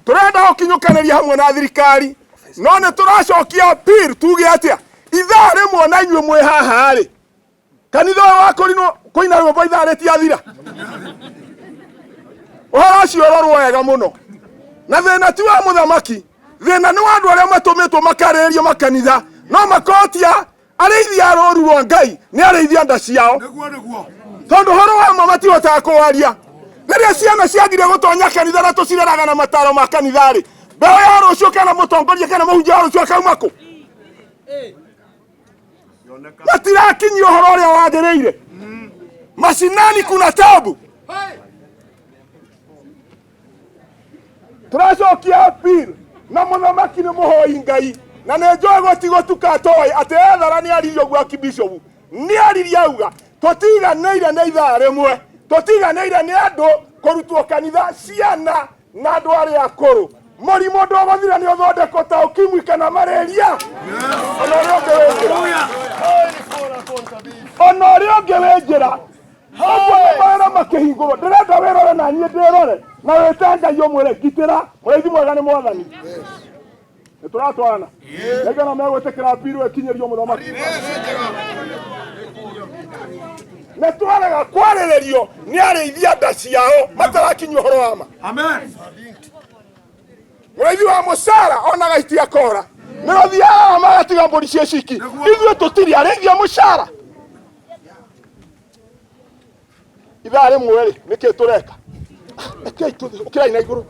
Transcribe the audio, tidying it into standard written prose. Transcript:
turenda gukinyukaniria hamwe na thirikari no ne turacokia appeal tuge atia ithaa rimwe na inyuĩ mwĩ haha rĩ kanitha wa kũrinwo kũina rwĩmbo ithaa rĩtiathira ũhoro ũcio ũrorwo wega mũno na thĩna ti wa mũthamaki thĩna nĩ wa andũ arĩa matũmĩtwo makarĩrĩrio makanitha no makotia arĩithia rũũru rwa Ngai nĩ arĩithia nda ciao tondũ ũhoro wa ma matihotaga kũwaria rĩrĩa ciana ciagire gũtonya kanitha na tũcireraga na mataro ma kanitha rĩ mbeũ ya rũciũ kana mũtongoria kana mũhunjia wa rũciũ akauma kũ matirakinyia ũhoro ũrĩa wagĩrĩire mashinani kuna tabu tũracokia appeal na mũthamaki nĩ mũhoi Ngai na nĩ njũĩ gũtigũtuka atoĩ atĩ ethara nĩ aririe ũguo akibishopu nĩ aririe auga tũtiganĩire nĩ ithaa rĩmwe tũtiganĩire nĩ andũ kũrutwo kanitha ciana na andũ arĩa akũrũ mũrimũ ndũgũthira nĩ ũthondekwo ta ũkimwi kana malaria ona ũrĩa ũngĩ wĩ njĩra ũguo nĩ mawĩra makĩhingũrwo ndĩrenda wĩrore na niĩ ndĩrore na wĩte Ngai ũmwĩre ngitĩra mũrĩithi mwega nĩ mwathani nĩ tũratwarana naigana megwĩtĩkĩra appeal ĩkinyĩrio mũthamaki nĩ twarega kwarĩrĩrio nĩ arĩithia nda ciao matarakinyia ũhoro wa ma mũrĩithi wa mũcara onaga itiakora nĩ ũthiaga magatiga mbũri ciĩ ciki ithuĩ tũtirĩ arĩithia mũcara ithaa rĩmwe rĩ nĩkĩ tũreka ũkĩrai na igũrũ